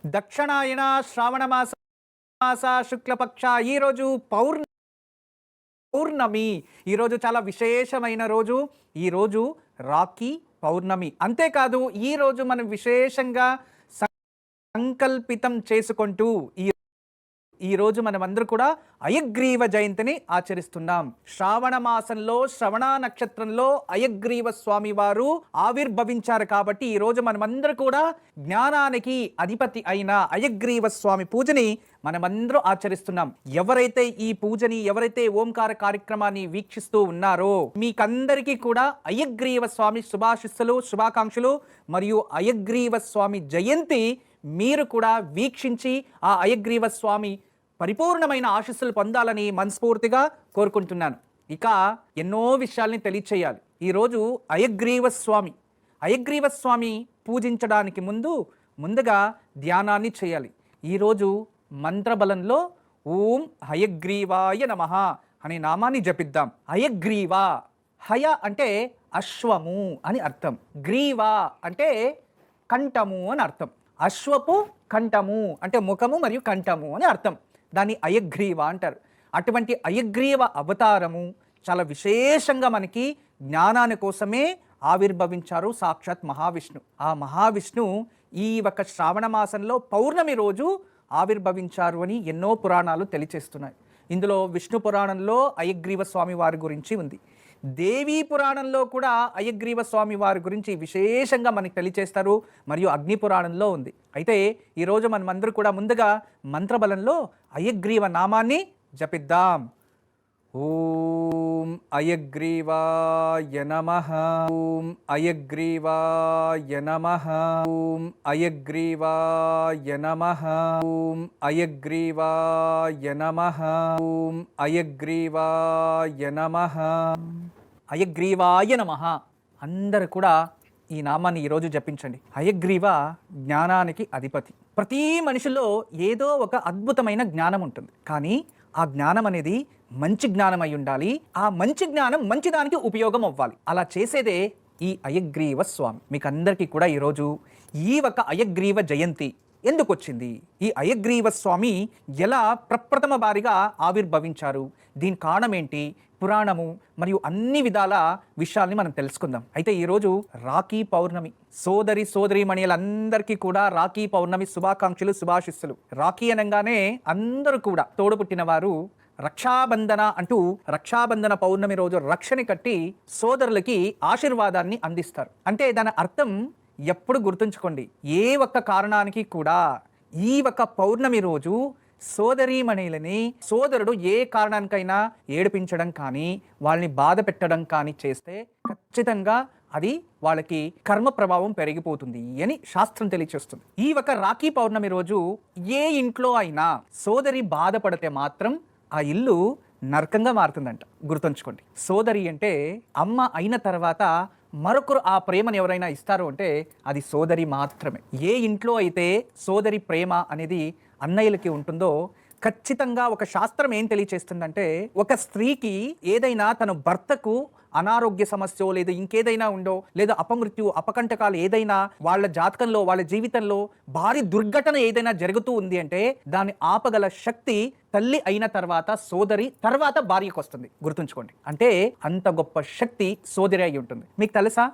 దక్షిణాయన శ్రావణ మాస శుక్లపక్ష ఈరోజు పౌర్ణమి. ఈరోజు చాలా విశేషమైన రోజు. ఈరోజు రాఖీ పౌర్ణమి. అంతేకాదు ఈరోజు మనం విశేషంగా సంకల్పితం చేసుకుంటూ ఈరోజు మనమందరూ కూడా అయగ్రీవ జయంతిని ఆచరిస్తున్నాం. శ్రావణ మాసంలో శ్రవణ నక్షత్రంలో అయగ్రీవ స్వామి వారు ఆవిర్భవించారు కాబట్టి ఈరోజు మనమందరూ కూడా జ్ఞానానికి అధిపతి అయిన అయగ్రీవ స్వామి పూజని మనమందరూ ఆచరిస్తున్నాం. ఎవరైతే ఈ పూజని ఎవరైతే ఓంకార కార్యక్రమాన్ని వీక్షిస్తూ ఉన్నారో మీకందరికీ కూడా అయగ్రీవ స్వామి శుభాశిస్సులు శుభాకాంక్షలు మరియు అయగ్రీవ స్వామి జయంతి మీరు కూడా వీక్షించి ఆ అయగ్రీవ స్వామి పరిపూర్ణమైన ఆశీస్సులు పొందాలని మనస్ఫూర్తిగా కోరుకుంటున్నాను. ఇక ఎన్నో విషయాల్ని తెలియచేయాలి. ఈరోజు అయగ్రీవ స్వామి పూజించడానికి ముందుగా ధ్యానాన్ని చేయాలి. ఈరోజు మంత్రబలంలో ఓం హయగ్రీవాయ నమః అనే నామాన్ని జపిద్దాం. హయగ్రీవ, హయ అంటే అశ్వము అని అర్థం, గ్రీవ అంటే కంఠము అని అర్థం. అశ్వపు కంఠము అంటే ముఖము మరియు కంఠము అని అర్థం. దాన్ని అయగ్రీవ అంటారు. అటువంటి అయగ్రీవ అవతారము చాలా విశేషంగా మనకి జ్ఞానాని కోసమే ఆవిర్భవించారు సాక్షాత్ మహావిష్ణు. ఆ మహావిష్ణు ఈ ఒక శ్రావణ మాసంలో పౌర్ణమి రోజు ఆవిర్భవించారు అని ఎన్నో పురాణాలు తెలియచేస్తున్నాయి. ఇందులో విష్ణు పురాణంలో అయగ్రీవ స్వామి వారి గురించి ఉంది. దేవీ పురాణంలో కూడా అయగ్రీవ స్వామి వారి గురించి విశేషంగా మనకి తెలియచేస్తారు. మరియు అగ్ని పురాణంలో ఉంది. అయితే ఈరోజు మనమందరూ కూడా ముందుగా మంత్రబలంలో అయగ్రీవ నామాన్ని జపిద్దాం. ఓం అయగ్రీవాయ నమః, ఓం అయగ్రీవాయ నమః, ఓం అయగ్రీవాయ నమః, ఓం అయగ్రీవాయ నమః, ఓం అయగ్రీవాయ నమః, అయగ్రీవాయ నమః. అందరూ కూడా ఈ నామాన్ని ఈరోజు జపించండి. హయగ్రీవ జ్ఞానానికి అధిపతి. ప్రతి మనిషిలో ఏదో ఒక అద్భుతమైన జ్ఞానం ఉంటుంది. కానీ ఆ జ్ఞానం అనేది మంచి జ్ఞానం అయి ఉండాలి. ఆ మంచి జ్ఞానం మంచిదానికి ఉపయోగం అవ్వాలి. అలా చేసేదే ఈ అయగ్రీవ స్వామి. మీకు అందరికీ కూడా ఈరోజు ఈ ఒక అయగ్రీవ జయంతి ఎందుకు వచ్చింది, ఈ అయగ్రీవ స్వామి ఎలా ప్రప్రథమ వారిగా ఆవిర్భవించారు, దీని కారణం ఏంటి, పురాణము మరియు అన్ని విధాల విషయాల్ని మనం తెలుసుకుందాం. అయితే ఈరోజు రాఖీ పౌర్ణమి. సోదరీమణులందరికీ కూడా రాఖీ పౌర్ణమి శుభాకాంక్షలు శుభాశిస్సులు. రాఖీ అనగానే అందరూ కూడా తోడుపుట్టిన వారు రక్షాబంధన అంటూ రక్షాబంధన పౌర్ణమి రోజు రక్షని కట్టి సోదరులకి ఆశీర్వాదాన్ని అందిస్తారు. అంటే దాని అర్థం ఎప్పుడు గుర్తుంచుకోండి, ఏ ఒక్క కారణానికి కూడా ఈ ఒక్క పౌర్ణమి రోజు సోదరీమణులని సోదరుడు ఏ కారణానికైనా ఏడిపించడం కానీ వాళ్ళని బాధ పెట్టడం కానీ చేస్తే ఖచ్చితంగా అది వాళ్ళకి కర్మ ప్రభావం పెరిగిపోతుంది అని శాస్త్రం తెలియచేస్తుంది. ఈ ఒక రాఖీ పౌర్ణమి రోజు ఏ ఇంట్లో అయినా సోదరి బాధపడితే మాత్రం ఆ ఇల్లు నరకంగా మారుతుందంట. గుర్తుంచుకోండి. సోదరి అంటే అమ్మ అయిన తర్వాత మరొకరు ఆ ప్రేమను ఎవరైనా ఇస్తారు అంటే అది సోదరి మాత్రమే. ఏ ఇంట్లో అయితే సోదరి ప్రేమ అనేది అన్నయ్యలకి ఉంటుందో ఖచ్చితంగా ఒక శాస్త్రం ఏం తెలియచేస్తుందంటే, ఒక స్త్రీకి ఏదైనా తన భర్తకు అనారోగ్య సమస్య లేదా ఇంకేదైనా ఉండో లేదా అపమృత్యు అపకంటకాలు ఏదైనా వాళ్ళ జాతకంలో వాళ్ళ జీవితంలో భారీ దుర్ఘటన ఏదైనా జరుగుతూ ఉంది అంటే దాన్ని ఆపగల శక్తి తల్లి అయిన తర్వాత సోదరి తర్వాత భార్యకు వస్తుంది. గుర్తుంచుకోండి. అంటే అంత గొప్ప శక్తి సోదరి అయి ఉంటుంది. మీకు తెలుసా,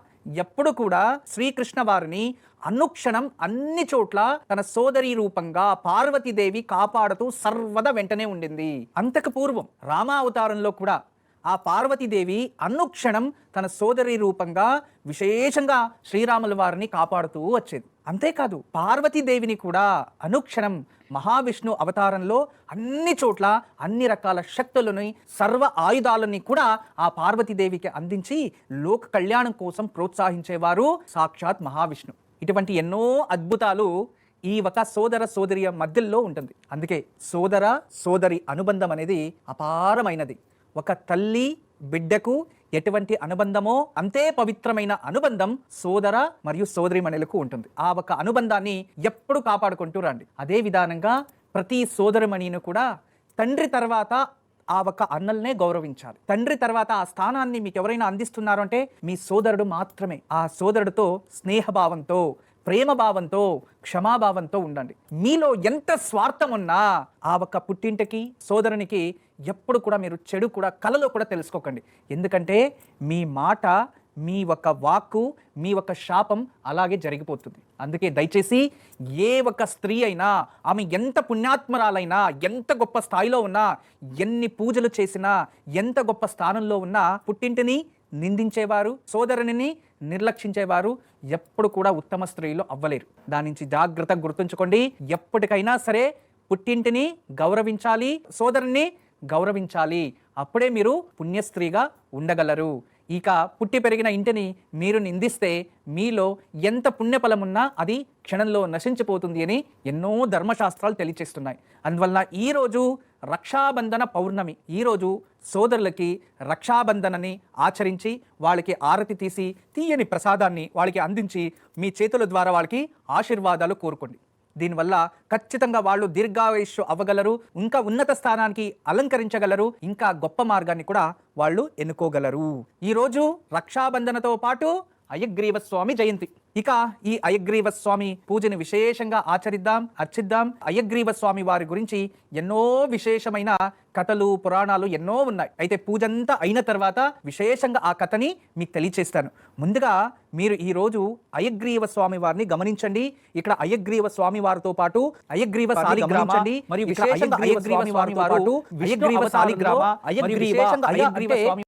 ఎప్పుడు కూడా శ్రీకృష్ణ వారిని అనుక్షణం అన్ని చోట్ల తన సోదరి రూపంగా పార్వతీదేవి కాపాడుతూ సర్వదా వెంటనే ఉండింది. అంతకు పూర్వం రామావతారంలో కూడా ఆ పార్వతీదేవి అనుక్షణం తన సోదరి రూపంగా విశేషంగా శ్రీరాముల వారిని కాపాడుతూ వచ్చేది. అంతేకాదు పార్వతీదేవిని కూడా అనుక్షణం మహావిష్ణు అవతారంలో అన్ని చోట్ల అన్ని రకాల శక్తులని సర్వ ఆయుధాలని కూడా ఆ పార్వతీదేవికి అందించి లోక కళ్యాణం కోసం ప్రోత్సహించేవారు సాక్షాత్ మహావిష్ణు. ఇటువంటి ఎన్నో అద్భుతాలు ఈ ఒక సోదర సోదరి మధ్యలో ఉంటుంది. అందుకే సోదర సోదరి అనుబంధం అనేది అపారమైనది. ఒక తల్లి బిడ్డకు ఎటువంటి అనుబంధమో అంతే పవిత్రమైన అనుబంధం సోదర మరియు సోదరిమణులకు ఉంటుంది. ఆ ఒక అనుబంధాన్ని ఎప్పుడు కాపాడుకుంటూ రండి. అదే విధానంగా ప్రతి సోదరిమణిని కూడా తండ్రి తర్వాత ఆ ఒక అన్నల్నే గౌరవించాలి. తండ్రి తర్వాత ఆ స్థానాన్ని మీకు ఎవరైనా అందిస్తున్నారు అంటే మీ సోదరుడు మాత్రమే. ఆ సోదరుడితో స్నేహభావంతో ప్రేమ భావంతో, క్షమాభావంతో ఉండండి. మీలో ఎంత స్వార్థం ఉన్నా ఆ ఒక్క పుట్టింటికి, సోదరునికి ఎప్పుడు కూడా మీరు చెడు కూడా కలలో కూడా తెలుసుకోకండి. ఎందుకంటే మీ మాట, మీ ఒక వాక్కు, మీ ఒక శాపం అలాగే జరిగిపోతుంది. అందుకే దయచేసి ఏ ఒక స్త్రీ అయినా, ఆమె ఎంత పుణ్యాత్మరాలైనా, ఎంత గొప్ప స్థాయిలో ఉన్నా, ఎన్ని పూజలు చేసినా, ఎంత గొప్ప స్థానంలో ఉన్నా, పుట్టింటిని నిందించేవారు, సోదరుని నిర్లక్షించేవారు ఎప్పుడు కూడా ఉత్తమ స్త్రీలు అవ్వలేరు. దాని నుంచి జాగ్రత్తగా గుర్తుంచుకోండి. ఎప్పటికైనా సరే పుట్టింటిని గౌరవించాలి, సోదరుని గౌరవించాలి. అప్పుడే మీరు పుణ్యస్త్రీగా ఉండగలరు. ఇక పుట్టి పెరిగిన ఇంటిని మీరు నిందిస్తే మీలో ఎంత పుణ్యఫలం ఉన్నా అది క్షణంలో నశించిపోతుంది అని ఎన్నో ధర్మశాస్త్రాలు తెలియచేస్తున్నాయి. అందువలన ఈరోజు రక్షాబంధన పౌర్ణమి. ఈరోజు సోదరులకి రక్షాబంధనని ఆచరించి వాళ్ళకి ఆరతి తీసి తీయని ప్రసాదాన్ని వాళ్ళకి అందించి మీ చేతుల ద్వారా వాళ్ళకి ఆశీర్వాదాలు కోరుకోండి. దీనివల్ల ఖచ్చితంగా వాళ్ళు దీర్ఘాయుష్షు అవ్వగలరు, ఇంకా ఉన్నత స్థానానికి అలంకరించగలరు, ఇంకా గొప్ప మార్గాన్ని కూడా వాళ్ళు ఎన్నుకోగలరు. ఈరోజు రక్షాబంధనతో పాటు అయగ్రీవ స్వామి జయంతి. ఇక ఈ అయగ్రీవ స్వామి పూజని విశేషంగా ఆచరిద్దాం, అర్చిద్దాం. అయగ్రీవ స్వామి వారి గురించి ఎన్నో విశేషమైన కథలు, పురాణాలు ఎన్నో ఉన్నాయి. అయితే పూజంతా అయిన తర్వాత విశేషంగా ఆ కథని మీకు తెలియచేస్తాను. ముందుగా మీరు ఈరోజు అయగ్రీవ స్వామి వారిని గమనించండి. ఇక్కడ అయగ్రీవ స్వామి వారితో పాటు అయగ్రీవ సాలిగ్రామ మరియు విశేషంగా అయగ్రీవ స్వామి వారు అయగ్రీవ సాలిగ్రామ అయగ్రీవ స్వామి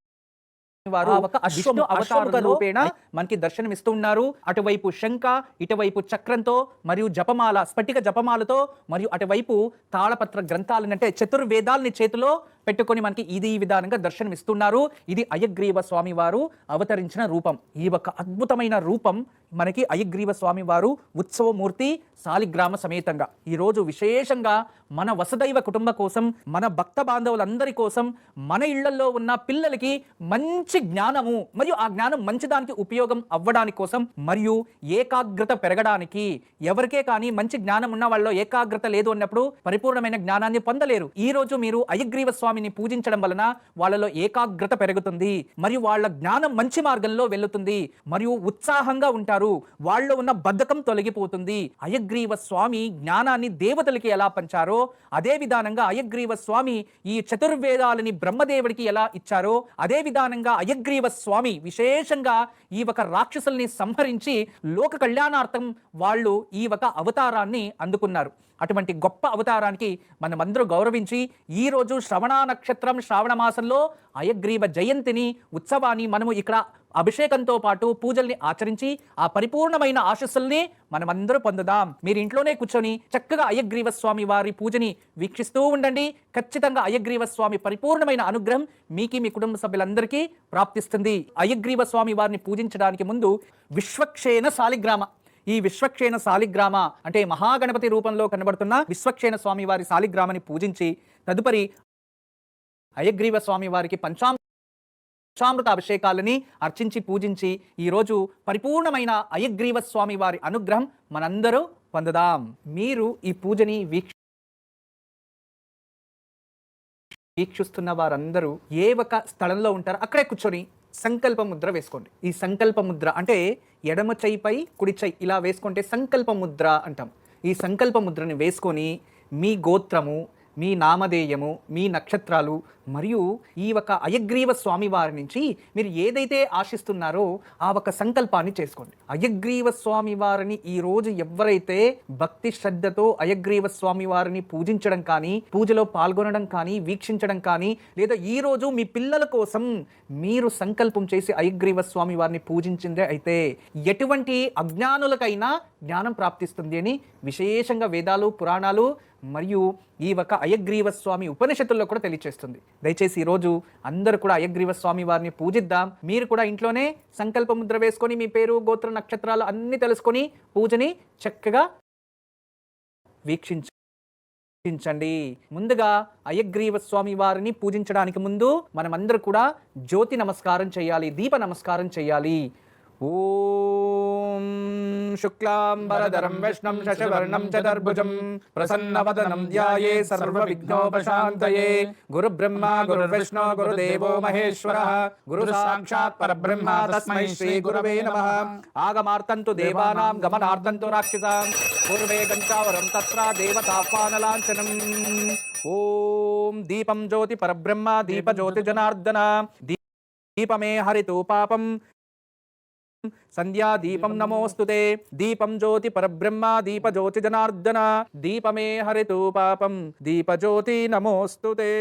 వారు ఒక అశ్వము అవతార రూపేణ మనకి దర్శనమిస్తూ ఉన్నారు. అటువైపు శంఖ, ఇటువైపు చక్రంతో మరియు జపమాల, స్ఫటిక జపమాలతో మరియు అటువైపు తాళపత్ర గ్రంథాలను అంటే చతుర్వేదాలని చేతిలో పెట్టుకొని మనకి ఇది విధానంగా దర్శనమిస్తున్నారు. ఇది అయగ్రీవ స్వామి వారు అవతరించిన రూపం. ఈ ఒక అద్భుతమైన రూపం మనకి అయగ్రీవ స్వామి వారు ఉత్సవమూర్తి సాలిగ్రామ సమేతంగా ఈరోజు విశేషంగా మన వసుదైవ కుటుంబ కోసం, మన భక్త బాంధవులందరి కోసం, మన ఇళ్లలో ఉన్న పిల్లలకి మంచి జ్ఞానము మరియు ఆ జ్ఞానం మంచిదానికి ఉపయోగం అవ్వడానికి కోసం మరియు ఏకాగ్రత పెరగడానికి. ఎవరికే కానీ మంచి జ్ఞానం ఉన్న వాళ్ళలో ఏకాగ్రత లేదు అన్నప్పుడు పరిపూర్ణమైన జ్ఞానాన్ని పొందలేరు. ఈ రోజు మీరు అయగ్రీవ స్వామిని పూజించడం వలన వాళ్ళలో ఏకాగ్రత పెరుగుతుంది మరియు వాళ్ళ జ్ఞానం మంచి మార్గంలో వెళ్తుంది మరియు ఉత్సాహంగా ఉంటారు. వాళ్ళలో ఉన్న బద్ధకం తొలగిపోతుంది. అయగ్రీవ స్వామి జ్ఞానాన్ని దేవతలకి ఎలా పంచారో అదే విధానంగా అయగ్రీవ స్వామి ఈ చతుర్వేదాలని బ్రహ్మదేవుడికి ఎలా ఇచ్చారో అదే విధానంగా అయగ్రీవ స్వామి విశేషంగా ఈ ఒక రాక్షసుల్ని సంహరించి లోక కళ్యాణార్థం వాళ్ళు ఈ ఒక అవతారాన్ని అందుకున్నారు. అటువంటి గొప్ప అవతారానికి మనమందరూ గౌరవించి ఈరోజు శ్రవణ నక్షత్రం, శ్రావణ మాసంలో అయగ్రీవ జయంతిని, ఉత్సవాన్ని మనము ఇక్కడ అభిషేకంతో పాటు పూజల్ని ఆచరించి ఆ పరిపూర్ణమైన ఆశస్సుల్ని మనమందరూ పొందుదాం. మీరు ఇంట్లోనే కూర్చొని చక్కగా అయగ్రీవ స్వామి వారి పూజని వీక్షిస్తూ ఉండండి. ఖచ్చితంగా అయగ్రీవ స్వామి పరిపూర్ణమైన అనుగ్రహం మీకు, మీ కుటుంబ సభ్యులందరికీ ప్రాప్తిస్తుంది. అయగ్రీవ స్వామి వారిని పూజించడానికి ముందు విశ్వక్షేణ సాలిగ్రామ, ఈ విశ్వక్షేణ సాలిగ్రామ అంటే మహాగణపతి రూపంలో కనబడుతున్న విశ్వక్షేణ స్వామి వారి సాలిగ్రామని పూజించి తదుపరి అయగ్రీవ స్వామి వారికి పంచామృత అభిషేకాలని అర్చించి పూజించి ఈరోజు పరిపూర్ణమైన అయగ్రీవ స్వామి వారి అనుగ్రహం మనందరూ పొందుదాం. మీరు ఈ పూజని వీక్షిస్తున్న వారందరూ ఏ ఒక స్థలంలో ఉంటారో అక్కడే కూర్చొని సంకల్ప ముద్ర వేసుకోండి. ఈ సంకల్ప ముద్ర అంటే ఎడమ చెయ్యిపై కుడి చెయ్యి ఇలా వేసుకుంటే సంకల్ప ముద్ర అంటాం. ఈ సంకల్ప ముద్రని వేసుకొని మీ గోత్రము, మీ నామధేయము, మీ నక్షత్రాలు మరియు ఈ ఒక అయగ్రీవ స్వామి వారి నుంచి మీరు ఏదైతే ఆశిస్తున్నారో ఆ ఒక సంకల్పాన్ని చేసుకోండి. అయగ్రీవ స్వామి వారిని ఈరోజు ఎవరైతే భక్తి శ్రద్ధతో అయగ్రీవ స్వామి వారిని పూజించడం కానీ, పూజలో పాల్గొనడం కానీ, వీక్షించడం కానీ, లేదా ఈరోజు మీ పిల్లల కోసం మీరు సంకల్పం చేసి అయగ్రీవ స్వామి వారిని పూజించిందే అయితే ఎటువంటి అజ్ఞానులకైనా జ్ఞానం ప్రాప్తిస్తుంది అని విశేషంగా వేదాలు, పురాణాలు మరియు ఈ ఒక అయగ్రీవ స్వామి ఉపనిషత్తుల్లో కూడా తెలియచేస్తుంది. దయచేసి ఈరోజు అందరూ కూడా అయగ్రీవ స్వామి వారిని పూజిద్దాం. మీరు కూడా ఇంట్లోనే సంకల్ప ముద్ర వేసుకొని మీ పేరు, గోత్ర, నక్షత్రాలు అన్ని తెలుసుకొని పూజని చక్కగా వీక్షించండి. ముందుగా అయగ్రీవ స్వామి వారిని పూజించడానికి ముందు మనమందరూ కూడా జ్యోతి నమస్కారం చేయాలి, దీప నమస్కారం చేయాలి. ఓం శుక్లాంబరధరం విష్ణుం శశివర్ణం చతుర్భుజం ప్రసన్నవదనం ధ్యాయే సర్వవిఘ్నోపశాంతయే. గురుబ్రహ్మ గురుర్విష్ణు గురుదేవో మహేశ్వరః గురు సాక్షాత్ పరబ్రహ్మ తస్మై శ్రీ గురవే నమః. ఆగమార్తంతు దేవానాం గమనార్తంతు రాక్షసాం పూర్వే గంచావరం తత్ర దేవతాహ్వానలాంఛనం. ఓం దీపం జ్యోతి పరబ్రహ్మ దీప జ్యోతి జనార్దన దీపమే హరితో పాపం సంధ్యా దీపం నమోస్తుతే. దీపం జ్యోతి పరబ్రహ్మ దీప జ్యోతి జనార్దన దీపమే హరితో పాపం దీప జ్యోతి నమోస్తుతే.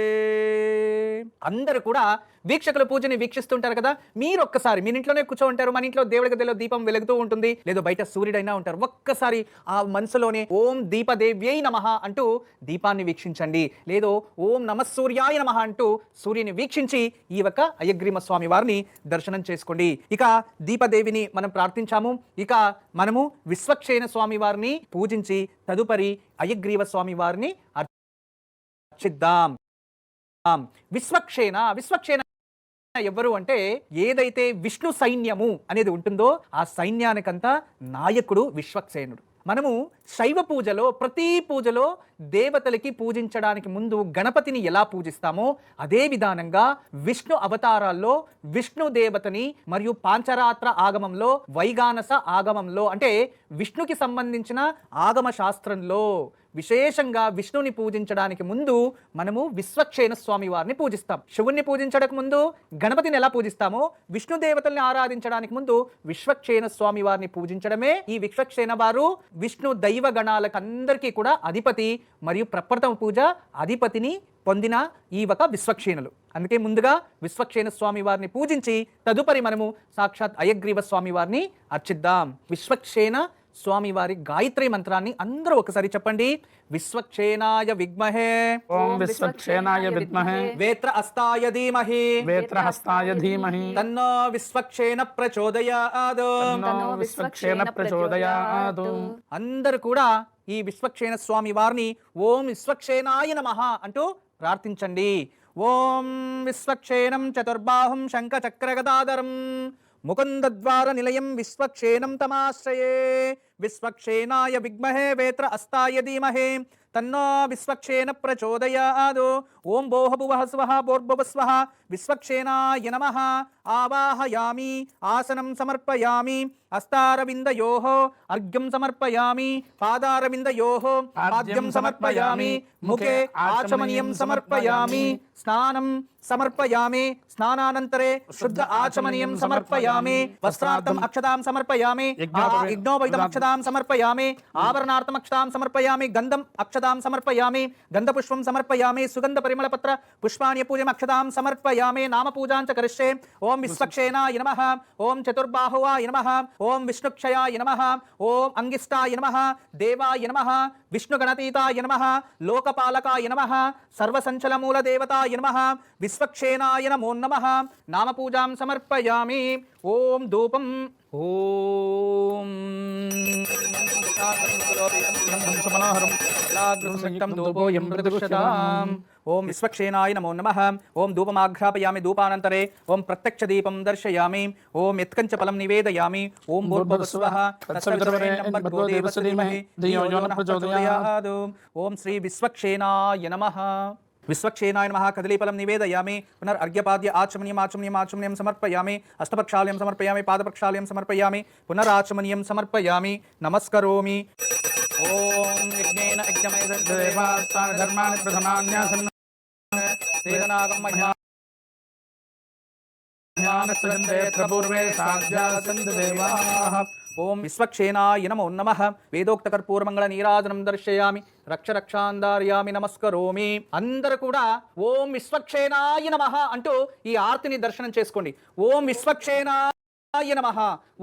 అందరూ కూడా వీక్షకుల పూజని వీక్షిస్తుంటారు కదా. మీరు ఒక్కసారి మీ ఇంట్లోనే కూర్చో ఉంటారు, మన ఇంట్లో దేవుడి గదిలో దీపం వెలుగుతూ ఉంటుంది, లేదా బయట సూర్యుడైనా ఉంటారు. ఒక్కసారి ఆ మనసులోనే ఓం దీపదేవ్యై నమః అంటూ దీపాన్ని వీక్షించండి, లేదో ఓం నమఃసూర్యాయ నమః అంటూ సూర్యుని వీక్షించి ఈ యొక్క అయగ్రీవ స్వామి వారిని దర్శనం చేసుకోండి. ఇక దీపదేవిని మనం ప్రార్థించాము. ఇక మనము విశ్వక్షేణ స్వామి వారిని పూజించి తదుపరి అయగ్రీవ స్వామి వారిని అర్చిద్దాం. విశ్వక్షేణ ఎవరు అంటే ఏదైతే విష్ణు సైన్యము అనేది ఉంటుందో ఆ సైన్యానికంతా నాయకుడు విశ్వక్సేనుడు. మనము శైవ పూజలో ప్రతి పూజలో దేవతలకి పూజించడానికి ముందు గణపతిని ఎలా పూజిస్తామో అదే విధానంగా విష్ణు అవతారాల్లో విష్ణు దేవతని మరియు పాంచరాత్ర ఆగమంలో వైగానస ఆగమంలో అంటే విష్ణుకి సంబంధించిన ఆగమ శాస్త్రంలో విశేషంగా విష్ణుని పూజించడానికి ముందు మనము విశ్వక్షేణ స్వామి వారిని పూజిస్తాం. శివుణ్ణి పూజించడానికి ముందు గణపతిని ఎలా పూజిస్తామో విష్ణు దేవతల్ని ఆరాధించడానికి ముందు విశ్వక్షేణ స్వామి వారిని పూజించడమే. ఈ విశ్వక్షేణ వారు విష్ణు దైవ గణాలకు అందరికీ కూడా అధిపతి మరియు ప్రప్రథమ పూజ అధిపతిని పొందిన ఈ ఒక విశ్వక్షేణులు. అందుకే ముందుగా విశ్వక్షేణ స్వామి వారిని పూజించి తదుపరి మనము సాక్షాత్ అయగ్రీవ స్వామి వారిని అర్చిద్దాం. విశ్వక్షేణ స్వామి వారి గాయత్రి మంత్రాన్ని అందరూ ఒకసారి చెప్పండి. విశ్వక్షేనాయ విద్మహే ఓం విశ్వక్షేనాయ విద్మహే వేత్ర హస్తాయ ధీమహి వేత్రహస్తాయ ధీమహి తన్నో విశ్వక్షేణ ప్రచోదయాత్ తన్నో విశ్వక్షేణ ప్రచోదయాత్. అందరూ కూడా ఈ విశ్వక్షేణ స్వామి వారిని ఓం విశ్వక్షేనాయ నమః అంటూ ప్రార్థించండి. ఓం విశ్వక్షేణం చతుర్బాహుం శంఖ చక్రగదాధరం ముకుందద్వార నిలయం విశ్వక్షేణం తమాశ్రయే. విశ్వక్షేనాయ విద్మహే వేత్ర హస్తాయ ధీమహి తన్నో విశ్వక్షేణ ప్రచోదయాత్. ఓం భోః భువః స్వః భోర్భువః స్వః విశ్వక్షేనాయ నమః. ఆవాహయామి ఆసనం సమర్పయామి హస్తారవిందయోః అర్ఘ్యం సమర్పయామి పాదారవిందయోః పాద్యం సమర్పయామి ముఖే ఆచమనీయం సమర్పయామి స్నానం సమర్పయామి స్నానానంతరే శుద్ధ ఆచమనీయం సమర్పయామి వస్త్రార్థం అక్షతాం సమర్పయామి యజ్ఞోపవీతం అక్షతాం సమర్పయామి ఆభరణార్థం అక్షతాం సమర్పయామి గంధం అక్షతాం సమర్పయామి గంధపుష్పం సమర్పయామి సుగంధ పరిమళపత్ర పుష్పాణి పూజం అక్షతాం సమర్పయామి నామ పూజాంచ కరిష్యే. ఓం విశ్వక్షేనాయ నమః ఓం చతుర్బాహువాయ నమః ఓం విష్ణుక్షయాయ నమః ఓం అంగిష్టాయ నమః దేవాయ నమః విష్ణుగణతీతాయ నమః లోకపాలకాయ నమః సర్వసంచలమూల దేవతాయ నమః విశ్వక్షేనాయ నమో నమః. నామ పూజాం సమర్పయామి. ఓం ధూపం ఓం ఓం విశ్వక్షేనాయ నమో నమః. ఓం ధూపమాఘ్రాపయామి ధూపానంతరే ఓం ప్రత్యక్ష దీపం దర్శయామి. ఓం యత్కంచ ఫలం నివేదయామి. ఓం భూర్భువస్సువః తత్సవితుర్వరేణ్యం భర్గో దేవస్య ధీమహి ధియో యో నః ప్రచోదయాత్. ఓం శ్రీ విశ్వక్షేనాయ నమః. విశ్వక్షేనాయ నమః. కదలీఫలం నివేదయామి. పునర్అర్ఘ్యపాద్య ఆచమనీయం సమర్పయామి. హస్తప్రక్షాళనం సమర్పయామి పాదప్రక్షాళనం సమర్పయామి పునరాచమనీయం సమర్పయామి నమస్కరోమి. ఓం యజ్ఞేన యజ్ఞమయదేవాస్తాన ధర్మాని ప్రథమాన్యాసన్న తేనాగం మహ్యానస్సందేత్ర పూర్వే సాధ్యాసంత దేవాః. ఓం విశ్వక్షేనాయ నమో నమః. వేదోక్త కర్పూరమంగళ నీరాజనం దర్శయామి రక్ష రక్షాందార్యామి నమస్కరోమి. అందరూ కూడా ఓం విశ్వక్షేనాయ నమః అంటూ ఈ ఆర్తిని దర్శనం చేసుకోండి. ఓం విశ్వక్షేనాయ నమః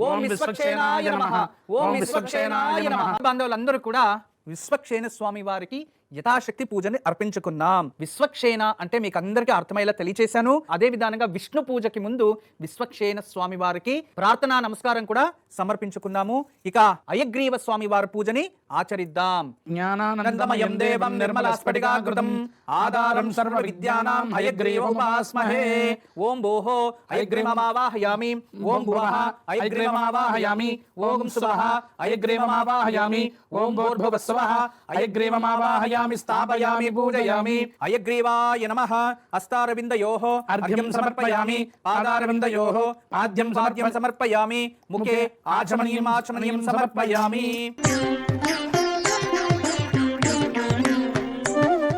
ఓం విశ్వక్షేనాయ నమః ఓం విశ్వక్షేనాయ నమః. బాంధవులందరూ కూడా విశ్వక్షేణ స్వామి వారికి యథాశక్తి పూజని అర్పించుకున్నాం. విశ్వక్షేణ అంటే మీకు అందరికీ అర్థమయ్యేలా తెలియచేశాను. అదే విధానంగా విష్ణు పూజకి ముందు విశ్వక్షేణ స్వామి వారికి ప్రార్థనా నమస్కారం కూడా సమర్పించుకున్నాము. ఇక హయగ్రీవ స్వామి వారి పూజని ఆచరిద్దాం. జ్ఞానానందమయం దేవం నిర్మల స్ఫటికాకృతం ఆధారం సర్వ విద్యానాం హయగ్రీవముపాస్మహే. ఓం భోః హయగ్రీవమావాహయామి. ఓం భువః హయగ్రీవమావాహయామి. ఓం శుభః హయగ్రీవమావాహయామి. ఓం భూర్భువస్సువః హయగ్రీవమావాహయామి. స్థాపయామి పూజయామి. హయగ్రీవాయ నమః. హస్తారవిందయోః అర్ఘ్యం సమర్పయామి. పాదారవిందయోః పాద్యం సమర్పయామి. ముఖే ఆచమనీయం సమర్పయామి.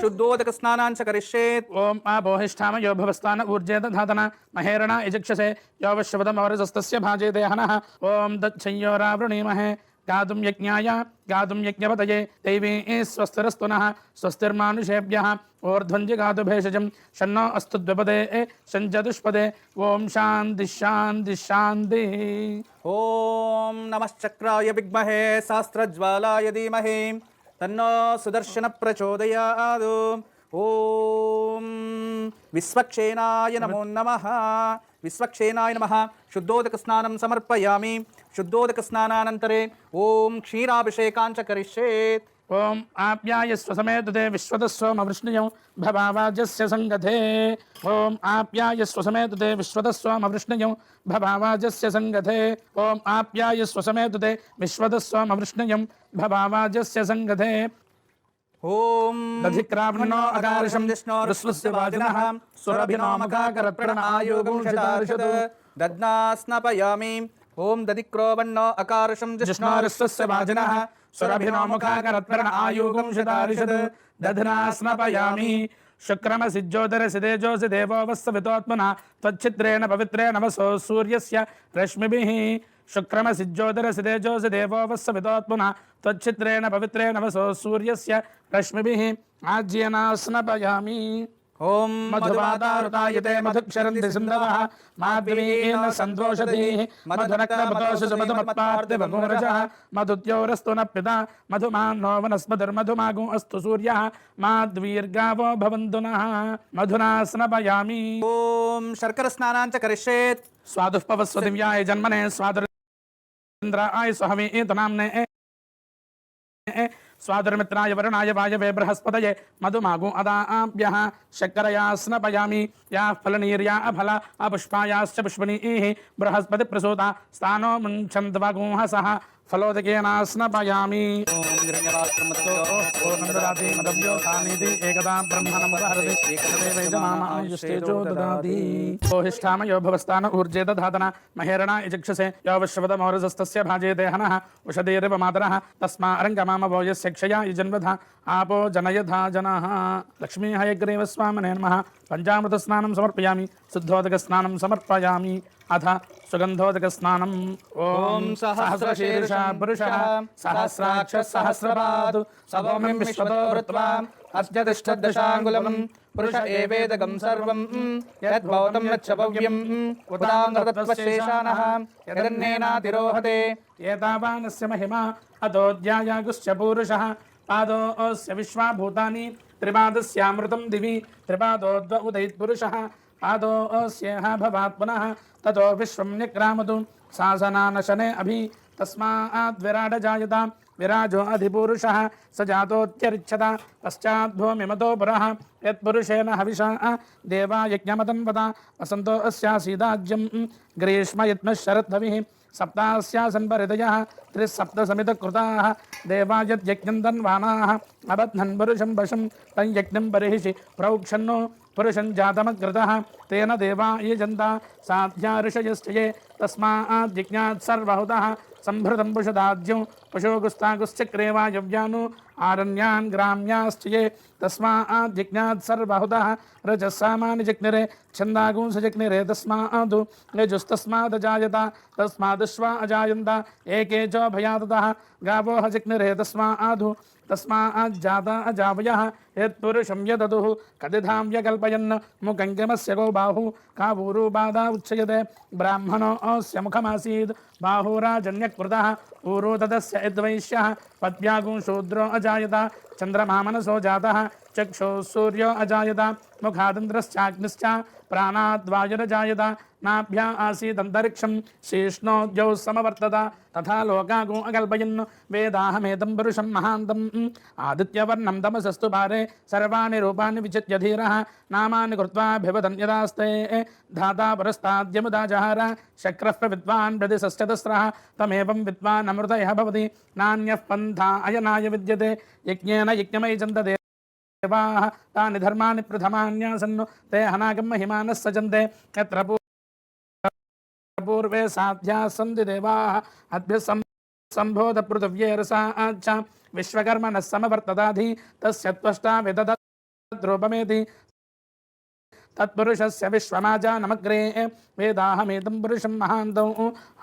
శుద్ధోదక స్నానాంచ కరిష్యేత్. ఓం ఆపోహిష్ఠామ యో భవస్థాన ఊర్జేత ధాతన మహేరణ యజక్షసే యో వశ్యవదమవరజస్తస్య భాజేతే హనః. ఓం దచ్చయ్యోరావృణీమహే గాతుం యజ్ఞాయ గాతుం యజ్ఞపతయే దైవీ స్వస్తిరస్తు నః స్వస్తిర్మానుషేభ్యః ఊర్ధ్వం జగాతు భేషజం షన్నో అస్తు ద్విపదే షంచతుష్పదే. ఓం శాంతి శాంతి శాంతి. ఓం నమశ్చక్రాయ విద్మహే శాస్త్రజ్వాలాయ ధీమహి తన్నో సుదర్శన ప్రచోదయాత్. ఓం విశ్వక్షేణాయ నమో నమః. విశ్వక్షేణాయ నమః. శుద్ధోదక స్నానం సమర్పయామి. శుద్ధోదక స్నానానంతరే ఓం క్షీరాభిషేకాంచ కరిష్యేత్. ఓం ఆప్యాయస్వ సమేతుతే విశ్వతస్సోమవృష్ణియం భవావాజస్య సంగతే. ఓం ఆప్యాయస్వ సమేతుతే విశ్వతస్సోమవృష్ణియం భవావాజస్య సంగతే. ఓం ఆప్యాయస్వ సమేతుతే విశ్వతస్సోమవృష్ణియం భవావాజస్య సంగతే. ఓం దధిక్రావణో అకార్షం రుస్వస్య వాజినః సురభినామకాకరప్రణాయోగం శతార్షద్ దద్నా స్నపయామి. ఓం దధిక్రోవన్నో అకార్షం జిష్ణోరుస్వస్య వాజినః సురభినామకాకరత్పరణ ఆయోగం శతార్షద్ దధ్నా స్నపయామి. శుక్రమసిజ్యోతిరసి తేజోసి దేవో వస్సవితోత్మనా త్వచ్చిత్రేణ పవిత్రేణ వసో సూర్యస్య రశ్మిభిః. శుక్రమసిజ్యోతిరసి తేజోసి దేవో వస్సవితోత్మనా త్వచ్చిత్రేణ పవిత్రేణ వసో సూర్యస్య రశ్మిభిః. ఆజ్యేనా స్నపయామి. ఓం మధువాతారుతాయతే మధుక్షరంతి సింధవః మాధ్వీన సంతోషధీః మధునక్తమతోషు మధుమత్పార్థివమూరజః మధుద్యోరస్తు న పితా మధుమాన్నో వనస్పతిర్మధుమాగో అస్తు సూర్యః మాద్వీర్గావో భవంతు నః. మధునా స్నపయామి. ఓం శర్కర స్నానాంచ కరిష్యేత్. స్వాదుఃపవస్వ దివ్యాయ జన్మనే స్వాదురింద్రాయ స్వహవీతనామ్నే స్వాదుర్మిత్రాయ వరుణాయ వాయవే బృహస్పతయే మధుమాగో అదాభ్యః. శర్కరయా స్నపయామి. యాః ఫలనీర్యా అఫల అపుష్పాయాశ్చ పుష్పణీః బృహస్పతి ప్రసూత స్థానో ముంఛన్త్వగుంహసః ఫలోదకేనా స్నపయామి. ఏకదా బ్రహ్మణం వహరతి ఏకదేవైజమామాయుష్టేజో దదాతి. ఓహిష్ఠామ యో భవస్థాన ఊర్జేత ధాతన మహేరణ యజక్షసే యో వశ్యవదమౌరజస్తస్య భాజేతే హనః ఉషధీరివ మాతరః తస్మా అరంగమామవో యస్య క్షయా యుజన్వధ ఆపో జనయథా జనః. లక్ష్మీ హయగ్రీవ స్వామినే నమః. పంచామృత స్నానం సమర్పయామి. శుద్ధోదక స్నానం సమర్పయామి. అథ సుగంధోదక స్నానం. ఓం సహస్రశీర్ష పురుషః సహస్రాక్ష సహస్రపాద్ సభౌమిం విశ్వతో వృత్వా అస్యతిష్ఠదశాంగులం పురుష ఏవేదకం సర్వం యద్భౌతం యచ్చభవ్యం ఉదాంతత్వశేషానః యదన్నేనాతిరోహతే. ఏతావానస్య మహిమా అతోऽధ్యాయాగుశ్చ పూరుషः పాదోऽస్య విశ్వాభూతాని త్రిపాదస్యామృతం దివి త్రిపాదోద్వ ఉదయిత్పురుషः పాదోऽస్యేహ భవాత్ పునః తతో విశ్వం నిక్రామతు శాసనానశనే అభి తస్మాద్ విరాట జాయతాం విరాజో అధిపురుషः స జాతోత్యరిచ్చత పశ్చాద్భూమిమతో పురః యత్పురుషేణ హవిషా దేవా యజ్ఞమతన్వత వసంతో అస్యాసీదాజ్యం గ్రీష్మ యత్మశరద్భవిః సప్తాస్యాసన్ పరిదయః త్రిసప్తసమితకృతాః దేవా యజ్ఞం తన్వానాః అబధ్నన్ పురుషం వశం తం యజ్ఞం బర్హిషి ప్రౌక్షన్నో పురుషం జాతమగ్రతః తేన దేవా యజంత సాధ్యా ఋషయశ్చయే తస్మాద్యజ్ఞాత్ సర్వహుతః సంభృతం పుషదాజ్యం పశోగుస్తాగుశ్చక్రే వాయవ్యాను ఆరణ్యాన్ గ్రామ్యాశ్చయే తస్మాద్యజ్ఞాత్ సర్వహుతః రజస్సామాని జగ్నిరే ఛందాగుంస జగ్నిరే తస్మాదు యజుస్తస్మాదజాయత తస్మాదశ్వా అజాయంత ఏకే చ భయాతతః గావోః జగ్నిరే తస్మాదు తస్మాజ్జాత అజావయః యత్పురుషం యదదుః కదిధాం వ్యకల్పయన్ ముఖంకిమస్య గో బాహు కావూరు బాధా ఉచ్యతే బ్రాహ్మణోऽస్య ముఖమాసీద్ బాహురాజన్యకృతః ऊरो तदस्य यद्वैश्यः पद्भ्यागुं शूद्रो अजायत चन्द्रमा मनसो जातः चक्षुः सूर्यो अजायत मुखादिन्द्रश्चाग्निश्च प्राणाद्वायुरजायत नाभ्या आसीदन्तरिक्षं शेष्णोद्यौ समवर्तत तथा लोकागुं अकल्पयन् वेदाहमेतं पुरुषं महान्तम् आदित्यवर्णं तमसस्तु पारे सर्वाणि रूपाणि विचित्य धीरः नामानि कृत्वाभिवदन् यदास्ते धाता पुरस्ताद्यमुदा जहार शक्रः प्रविद्वान् प्रतिशश्चतस्रः तमेवं विद्वान् अमृतयः भवति नान्यः पन्था अयनाय विद्यते यज्ञेन यज्ञमयजन्त देवाः तानि धर्माणि प्रथमान्यासन् ते हनागं महिमानः सजन्ते यत्र पूर्वे साध्याः सन्ति देवाः अद्भ्यः सम्बोध पृथिव्येरसाच्च विश्वकर्मणः समवर्तताधि तस्य त्वष्टा विदधद्रूपमेति तत्पुरुषस्य विश्वमाजानमग्रे वेदाहमेतं पुरुषं महान्तौ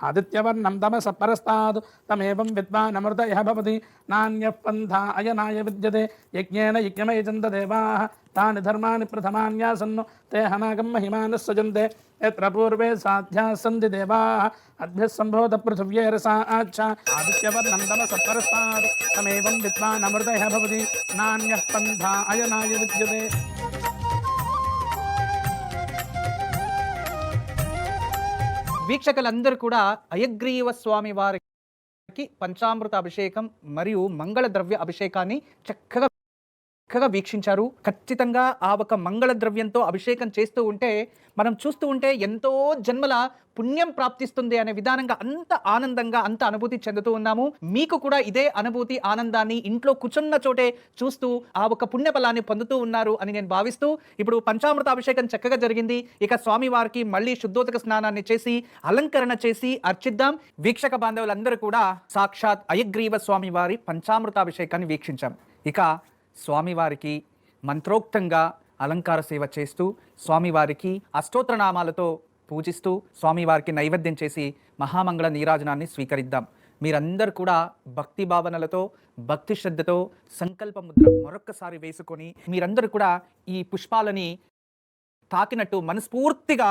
आदित्यवर्णं तमसः परस्तात् तमेवं विद्वान् अमृतयः भवति नान्यः पन्था अयनाय विद्यते यज्ञेन यज्ञमयजन्त देवाः तानि धर्माणि प्रथमान्यासन् ते हनागं महिमानः सजन्ते यत्र पूर्वे साध्याः सन्ति देवाः अद्भ्यः सम्भोध पृथिव्येरसाच्च आदित्यवर्णं तमसः परस्तात् तमेवं विद्वान् अमृतयः भवति नान्यः पन्था अयनाय विद्यते వీక్షకులందరూ కూడా హయగ్రీవ స్వామి వారికి పంచామృత అభిషేకం మరియు మంగళ ద్రవ్య అభిషేకాన్ని చక్కగా వీక్షించారు. ఖచ్చితంగా ఆ ఒక మంగళ ద్రవ్యంతో అభిషేకం చేస్తూ ఉంటే మనం చూస్తూ ఉంటే ఎంతో జన్మల పుణ్యం ప్రాప్తిస్తుంది అనే విధానంగా అంత ఆనందంగా అంత అనుభూతి చెందుతూ ఉన్నాము. మీకు కూడా ఇదే అనుభూతి ఆనందాన్ని ఇంట్లో కూర్చున్న చోటే చూస్తూ ఆ ఒక పుణ్య ఫలాన్ని పొందుతూ ఉన్నారు అని నేను భావిస్తూ ఇప్పుడు పంచామృత అభిషేకం చక్కగా జరిగింది. ఇక స్వామి వారికి మళ్ళీ శుద్ధోదక స్నానాన్ని చేసి అలంకరణ చేసి అర్చిద్దాం. వీక్షక బాంధవులందరూ కూడా సాక్షాత్ హయగ్రీవ స్వామి వారి పంచామృత అభిషేకాన్ని వీక్షించాం. ఇక స్వామివారికి మంత్రోక్తంగా అలంకార సేవ చేస్తూ స్వామివారికి అష్టోత్తరనామాలతో పూజిస్తూ స్వామివారికి నైవేద్యం చేసి మహామంగళ నీరాజనాన్ని స్వీకరిద్దాం. మీరందరూ కూడా భక్తి భావనలతో భక్తి శ్రద్ధతో సంకల్ప ముద్ర మరొక్కసారి వేసుకొని మీరందరూ కూడా ఈ పుష్పాలని తాకినట్టు మనస్ఫూర్తిగా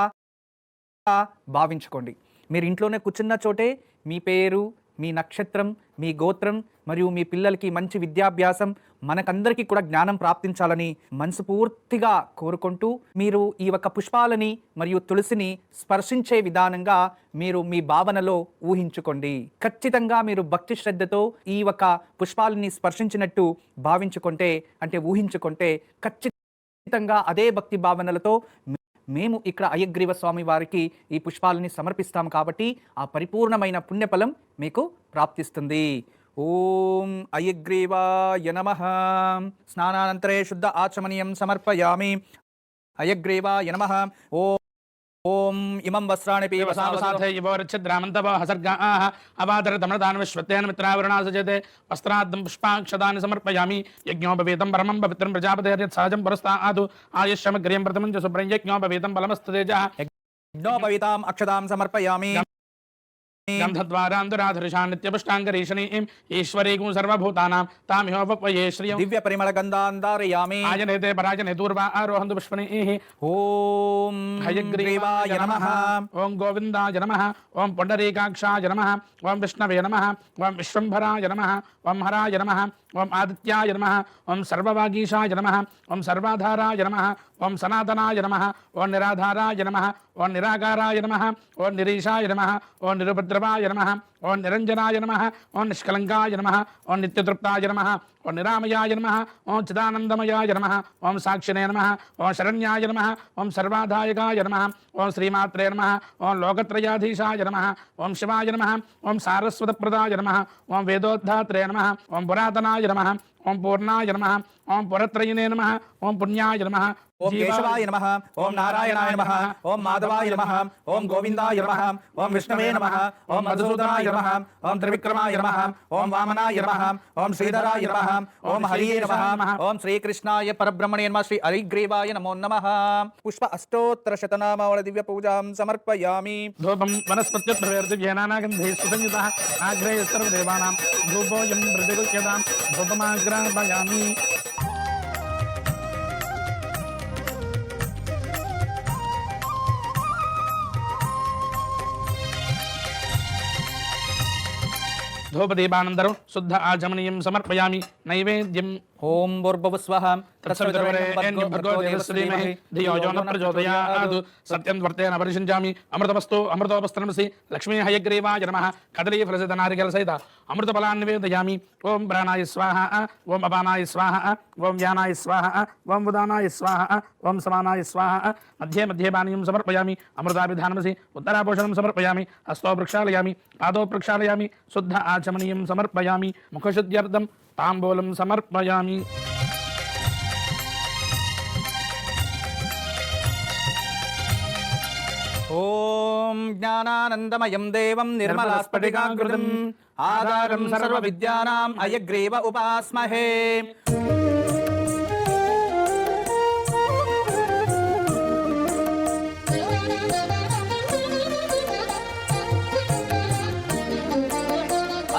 భావించుకోండి. మీరు ఇంట్లోనే కూర్చున్న చోటే మీ పేరు, మీ నక్షత్రం, మీ గోత్రం మరియు మీ పిల్లలకి మంచి విద్యాభ్యాసం మనకందరికీ కూడా జ్ఞానం ప్రాప్తించాలని మనస్ఫూర్తిగా కోరుకుంటూ మీరు ఈ ఒక పుష్పాలని మరియు తులసిని స్పర్శించే విధానంగా మీరు మీ భావనలో ఊహించుకోండి. ఖచ్చితంగా మీరు భక్తి శ్రద్ధతో ఈ ఒక పుష్పాలని స్పర్శించినట్టు భావించుకుంటే అంటే ఊహించుకుంటే ఖచ్చితంగా అదే భక్తి భావనలతో మేము ఇక్కడ హయగ్రీవ స్వామి వారికి ఈ పుష్పాలని సమర్పిస్తాం కాబట్టి ఆ పరిపూర్ణమైన పుణ్యఫలం మీకు ప్రాప్తిస్తుంది. ఓం హయగ్రీవాయ నమః. స్నానానంతరే శుద్ధ ఆచమనీయం సమర్పయామి. హయగ్రీవాయ నమః. ఓం ఇమం వస్త్రాణి పీవసావసాథే యువోరచ్ఛద్రామంతవో హసర్గాః అవాదరతమృతాన్ విశ్వత్తేన మిత్రావరుణా సజతే వస్త్రాద్దం పుష్పాక్షదాని సమర్పయామి. యజ్ఞోపవీతం పరమం పవిత్రం ప్రజాపతేర్యత్ సహజం పురస్తాదు ఆయుష్యమగ్ర్యం ప్రథమం చ శుభ్రం యజ్ఞోపవీతం బలమస్తు తేజః. యజ్ఞోపవీతాం అక్షదాం సమర్పయామి. గంధద్వారాంధురాధృషాన్ నిత్యపుష్టాంగరీషణీం ఈశ్వరీకం సర్వభూతానాం తామిహోపయే శ్రియం దివ్య పరిమళ గంధాన్ ధారయామి. ఆయనేతే పరాజనే దూర్వా ఆరోహంతు పుష్పణీః. ఓం హయగ్రీవాయ నమః. ఓం గోవిందాయ నమః. ఓం పుండరీకాక్షాయ నమః. ఓం విష్ణవే నమః. ఓం విశ్వంభరాయ నమః. ఓం హరాయ నమః. ఓం ఆదిత్యాయ నమః. ఓం సర్వవాగీశాయ నమః. ఓం సర్వాధారాయ నమః. ఓం సనాతనాయ నమః. ఓం నిరాధారాయ నమః. ఓం నిరాకారాయ నమః. ఓం నిరీశాయ నమః. ఓం నిరుపద్రవాయ నమః. ఓం నిరంజనాయ నమః. ఓం నిష్కలంకాయ నమః. ఓం నిత్యతృప్తాయ నమః. ఓం నిరామయాయ నమః. ఓం చిదానందమయాయ నమః. ఓం సాక్షినే నమః. ఓం శరణ్యాయ నమః. ఓం సర్వాధాయకాయ నమః. ఓం శ్రీమాత్రే నమః. ఓం లోకత్రయాధీశాయ నమః. ఓం శివాయ నమః. ఓం సారస్వతప్రదాయ నమః. ఓం వేదోద్ధాత్రే నమః. ఓం పురాతనాయ నమః. ఓం పూర్ణాయ నమః. ఓం పురత్రయినే నమః. ఓం పుణ్యాయ నమః. ఓం కేశవాయ నమః. ఓం నారాయణాయ నమః. ఓం మాధవాయ నమః. ఓం గోవిందాయ నమః. ఓం విష్ణవే నమః. ఓం మధుసూదనాయ నమః. ఓం త్రివిక్రమాయ నమః. ఓం వామనాయ నమః. ఓం శ్రీధరాయ నమః. ఓం హరియే నమః. ఓం శ్రీకృష్ణాయ పరబ్రహ్మణే నమః. శ్రీ హరిగ్రీవాయ నమో నమః. పుష్ప అష్టోత్తర శతనామావళ దివ్య పూజాం సమర్పయామి. ధూపం వనస్పత్యర్థవేనానాగంధైః సుసంయుతః ఆగ్రేయ సర్వదేవానాం ధూపోయం ప్రతిగృహ్యతాం ధూపమాగ్రాపయామి. ధూపదీపానంతరం శుద్ధ ఆచమనీయం సమర్పయామి. నైవేద్యం ఓం భూర్భువస్వః తత్సవితుర్వరేణ్యం భర్గో దేవस्य ధీమహి ధియో యో న ప్రచోదయాత్. సత్యం వర్తేన పరిశుంచామి. అమృతమస్తు అమృతోపస్తనమసి. లక్ష్మీ హయగ్రీవాయ నమః. కదలీ ఫలసిత నారికేల సహిత అమృత ఫలాన్ని నివేదయామి. ఓం ప్రాణాయ స్వాహ, ఓం అపానాయ స్వాహ, ఓం వ్యానాయ స్వాహ, ఓం ఉదానాయ స్వాహ, ఓం సమానాయ స్వాహ. మధ్యే మధ్యే పానీయం సమర్పయామి. అమృతాభిధానమసి. ఉత్తరాపోషణం సమర్పయామి. హస్తో ప్రక్షాళయామి. పాదో ప్రక్షాళయామి. శుద్ధ ఆచమనీయం సమర్పయామి. ముఖశుద్ధ్యర్థం తాంబూలం సమర్పయామి. ఓం జ్ఞానానందమయం దేవం నిర్మలాస్ఫటికాకృతిం ఆధారం సర్వవిద్యానాం హయగ్రీవ ఉపాస్మహే.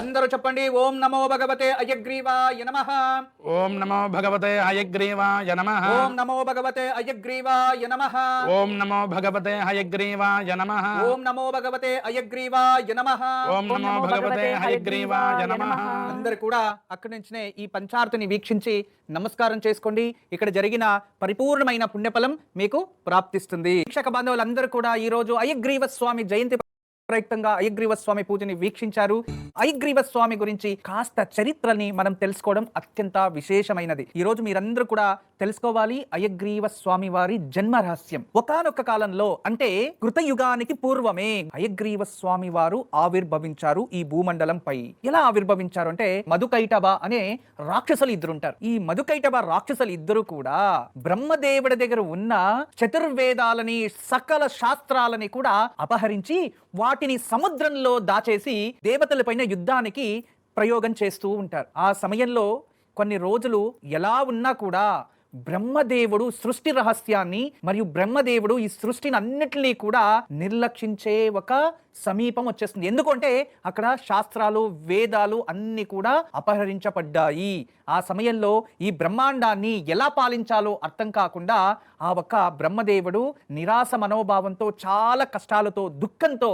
అందరూ చెప్పండి. ఓం నమో భగవతే హయగ్రీవాయ నమః. ఓం నమో భగవతే హయగ్రీవాయ నమః. ఓం నమో భగవతే హయగ్రీవాయ నమః. ఓం నమో భగవతే హయగ్రీవాయ నమః. ఓం నమో భగవతే హయగ్రీవాయ నమః. ఓం నమో భగవతే హయగ్రీవాయ నమః. అందరు కూడా అక్కడి నుంచినే ఈ పంచార్తిని వీక్షించి నమస్కారం చేసుకోండి. ఇక్కడ జరిగిన పరిపూర్ణమైన పుణ్యఫలం మీకు ప్రాప్తిస్తుంది. వీక్షక బాంధవులందరూ కూడా ఈ రోజు హయగ్రీవ స్వామి జయంతి ప్రయుక్తంగా హయగ్రీవ స్వామి పూజని వీక్షించారు. హయగ్రీవ స్వామి గురించి కాస్త చరిత్రని మనం తెలుసుకోవడం అత్యంత విశేషమైనది. ఈ రోజు మీరందరూ కూడా తెలుసుకోవాలి హయగ్రీవ స్వామి వారి జన్మ రహస్యం. ఒకానొక కాలంలో అంటే కృతయుగానికి పూర్వమే హయగ్రీవ స్వామి వారు ఆవిర్భవించారు ఈ భూమండలంపై. ఎలా ఆవిర్భవించారు అంటే మధుకైటభ అనే రాక్షసులు ఇద్దరు ఉంటారు. ఈ మధుకైటభ రాక్షసులు ఇద్దరు కూడా బ్రహ్మదేవుడి దగ్గర ఉన్న చతుర్వేదాలని సకల శాస్త్రాలని కూడా అపహరించి వాటిని సముద్రంలో దాచేసి దేవతలపైన యుద్ధానికి ప్రయోగం చేస్తూ ఉంటారు. ఆ సమయంలో కొన్ని రోజులు ఎలా ఉన్నా కూడా బ్రహ్మదేవుడు సృష్టి రహస్యాన్ని మరియు బ్రహ్మదేవుడు ఈ సృష్టిని అన్నిటినీ కూడా నిర్లక్షించే ఒక సమీపం వచ్చేస్తుంది. ఎందుకంటే అక్కడ శాస్త్రాలు వేదాలు అన్ని కూడా అపహరించబడ్డాయి. ఆ సమయంలో ఈ బ్రహ్మాండాన్ని ఎలా పాలించాలో అర్థం కాకుండా ఆ ఒక్క బ్రహ్మదేవుడు నిరాశ మనోభావంతో చాలా కష్టాలతో దుఃఖంతో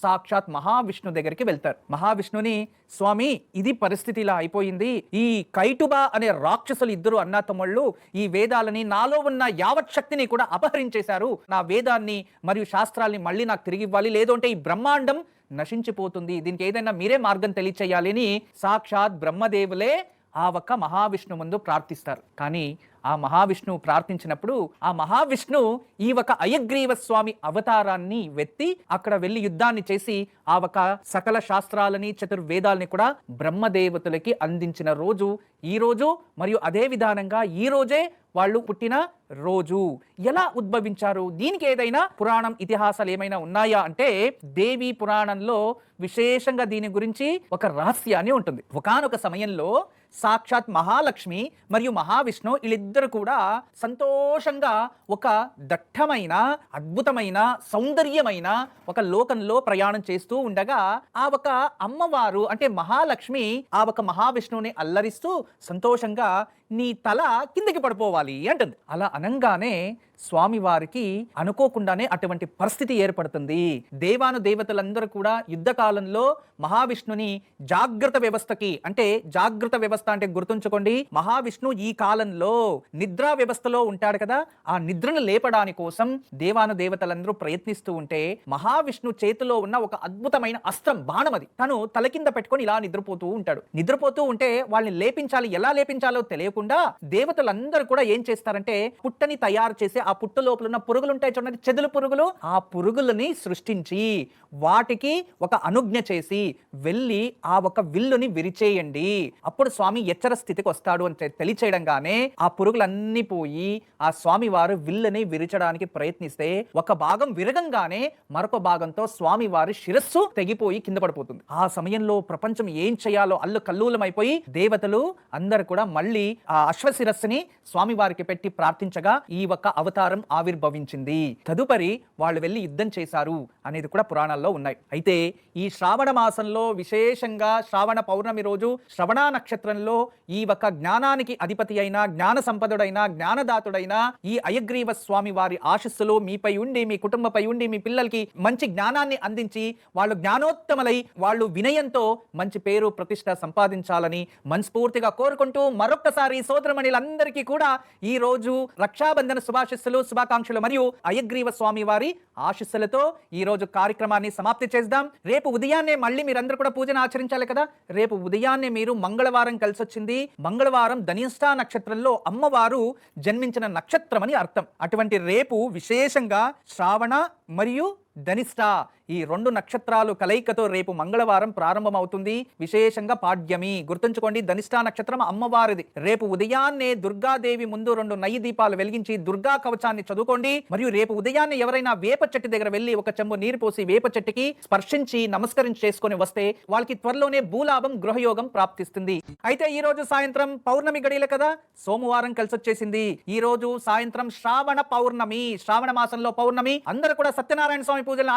సాక్షాత్ మహావిష్ణు దగ్గరికి వెళ్తారు. మహావిష్ణుని స్వామి ఇది పరిస్థితి ఇలా అయిపోయింది. ఈ కైటుబ అనే రాక్షసులు ఇద్దరు అన్నాతమ్ముళ్ళు ఈ వేదాలని నాలో ఉన్న యావత్ శక్తిని కూడా అపహరించేశారు. నా వేదాన్ని మరియు శాస్త్రాల్ని మళ్ళీ నాకు తిరిగి ఇవ్వాలి, లేదంటే ఈ బ్రహ్మాండం నశించిపోతుంది. దీనికి ఏదైనా మీరే మార్గం తెలియచేయాలి అని సాక్షాత్ బ్రహ్మదేవులే ఆ ఒక్క మహావిష్ణు ముందు ప్రార్థిస్తారు. కానీ ఆ మహావిష్ణువు ప్రార్థించినప్పుడు ఆ మహావిష్ణు ఈ ఒక హయగ్రీవ స్వామి అవతారాన్ని వెత్తి అక్కడ వెళ్ళి యుద్ధాన్ని చేసి ఆ ఒక సకల శాస్త్రాలని చతుర్వేదాలని కూడా బ్రహ్మదేవతలకి అందించిన రోజు ఈ రోజు. మరియు అదే విధానంగా ఈ రోజే వాళ్ళు పుట్టిన రోజు. ఎలా ఉద్భవించారు, దీనికి ఏదైనా పురాణం ఇతిహాసాలు ఏమైనా ఉన్నాయా అంటే దేవి పురాణంలో విశేషంగా దీని గురించి ఒక రహస్యాన్ని ఉంటుంది. ఒకానొక సమయంలో సాక్షాత్ మహాలక్ష్మి మరియు మహావిష్ణు వీళ్ళిద్దరు కూడా సంతోషంగా ఒక దట్టమైన అద్భుతమైన సౌందర్యమైన ఒక లోకంలో ప్రయాణం చేస్తూ ఉండగా ఆ ఒక అమ్మవారు అంటే మహాలక్ష్మి ఆ ఒక మహావిష్ణువుని అల్లరిస్తూ సంతోషంగా నీ తల కిందికి పడిపోవాలి అంటుంది. అలా అనంగానే స్వామివారికి అనుకోకుండానే అటువంటి పరిస్థితి ఏర్పడుతుంది. దేవాను దేవతలందరూ కూడా యుద్ధకాలంలో మహావిష్ణుని జాగ్రత్త వ్యవస్థకి అంటే జాగ్రత్త వ్యవస్థ అంటే గుర్తుంచుకోండి, మహావిష్ణు ఈ కాలంలో నిద్రా వ్యవస్థలో ఉంటాడు కదా, ఆ నిద్రను లేపడాని కోసం దేవాను దేవతలందరూ ప్రయత్నిస్తూ ఉంటే మహావిష్ణు చేతిలో ఉన్న ఒక అద్భుతమైన అస్త్రం బాణం అది తను తల కింద పెట్టుకొని ఇలా నిద్రపోతూ ఉంటాడు. నిద్రపోతూ ఉంటే వాళ్ళని లేపించాలి, ఎలా లేపించాలో తెలియకుండా దేవతలందరూ కూడా ఏం చేస్తారంటే పుట్టని తయారు చేసి ఆ పుట్ట లోపల ఉన్న పురుగులు ఉంటాయి చూడండి, చెదులు పురుగులు, ఆ పురుగులని సృష్టించి వాటికి ఒక అనుజ్ఞ చేసి వెళ్ళి ఆ ఒక విల్లుని విరిచేయండి, అప్పుడు స్వామి ఎచ్చర స్థితికి వస్తాడు అని తెలియచేయడంగానే ఆ పురుగులన్నీ పోయి ఆ స్వామి వారు విల్లుని విరిచడానికి ప్రయత్నిస్తే ఒక భాగం విరగంగానే మరొక భాగంతో స్వామి వారి శిరస్సు తెగిపోయి కింద పడిపోతుంది. ఆ సమయంలో ప్రపంచం ఏం చేయాలో అల్లు కల్లోలమైపోయి దేవతలు అందరు కూడా మళ్ళీ ఆ అశ్వశిరస్సుని స్వామి వారికి పెట్టి ప్రార్థించగా ఈ ఒక అవతారం అవతారం ఆవిర్భవించింది. తదుపరి వాళ్ళు వెళ్ళి యుద్ధం చేశారు అనేది కూడా పురాణాల్లో ఉన్నాయి. అయితే ఈ శ్రావణ మాసంలో విశేషంగా శ్రావణ పౌర్ణమి రోజు శ్రవణ నక్షత్రంలో ఈ ఒక జ్ఞానానికి అధిపతి అయిన జ్ఞాన సంపదుడైన జ్ఞానదాతుడైన ఈ హయగ్రీవ స్వామి వారి ఆశీస్సులు మీపై ఉండి, మీ కుటుంబపై ఉండి, మీ పిల్లలకి మంచి జ్ఞానాన్ని అందించి వాళ్ళు జ్ఞానోత్తములై వాళ్ళు వినయంతో మంచి పేరు ప్రతిష్ట సంపాదించాలని మనస్ఫూర్తిగా కోరుకుంటూ మరొక్కసారి సోదరమణులందరికీ కూడా ఈ రోజు రక్షాబంధన శుభాకాంక్షలు మరియు హయగ్రీవ స్వామి వారి ఆశీస్సులతో ఈ రోజు కార్యక్రమాన్ని సమాప్తి చేద్దాం. రేపు ఉదయాన్నే మళ్ళీ మీరందరూ కూడా పూజను ఆచరించాలి కదా. రేపు ఉదయాన్నే మీరు మంగళవారం కలిసి వచ్చింది. మంగళవారం ధనిష్ఠా నక్షత్రంలో అమ్మవారు జన్మించిన నక్షత్రం అని అర్థం. అటువంటి రేపు విశేషంగా శ్రావణ మరియు ధనిష్ఠ ఈ 2 నక్షత్రాలు కలయికతో రేపు మంగళవారం ప్రారంభమవుతుంది. విశేషంగా పాడ్యమి గుర్తుంచుకోండి. ధనిష్ఠా నక్షత్రం అమ్మవారిది. రేపు ఉదయాన్నే దుర్గాదేవి ముందు 2 నెయ్యి దీపాలు వెలిగించి దుర్గా కవచాన్ని చదువుకోండి. మరియు రేపు ఉదయాన్నే ఎవరైనా వేప చెట్టు దగ్గర వెళ్ళి 1 చెంబు నీరు పోసి వేప చెట్టుకి స్పర్శించి నమస్కరించి చేసుకొని వస్తే వాళ్ళకి త్వరలోనే భూలాభం గృహయోగం ప్రాప్తిస్తుంది. అయితే ఈ రోజు సాయంత్రం పౌర్ణమి గడియలు కదా, సోమవారం కలిసి వచ్చేసింది. ఈ రోజు సాయంత్రం శ్రావణ పౌర్ణమి, శ్రావణ మాసంలో పౌర్ణమి. అందరూ కూడా సత్యనారాయణ స్వామి పూజలను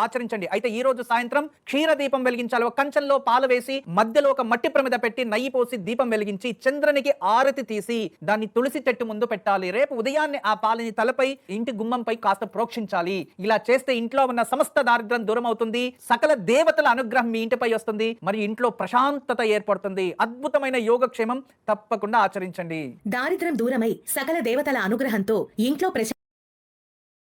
ఆచరించండి. అయితే ఈ రోజు సాయంత్రం క్షీర దీపం వెలిగించాలి. ఒక కంచంలో పాలు వేసి మధ్యలో ఒక మట్టి ప్రమిద పెట్టి నెయ్యి పోసి దీపం వెలిగించి చంద్రునికి ఆరతి తీసి దాన్ని తులసి చెట్టు ముందు పెట్టాలి. రేపు ఉదయాన్నే ఆ పాలని తలపై ఇంటి గుమ్మంపై కాస్త ప్రోక్షించాలి. ఇలా చేస్తే ఇంట్లో ఉన్న సమస్త దారిద్ర్యం దూరం అవుతుంది. సకల దేవతల అనుగ్రహం మీ ఇంటిపై వస్తుంది. మరి ఇంట్లో ప్రశాంతత ఏర్పడుతుంది. అద్భుతమైన యోగక్షేమం తప్పకుండా ఆచరించండి. దారిద్ర్యం దూరమై సకల దేవతల అనుగ్రహంతో ఇంట్లో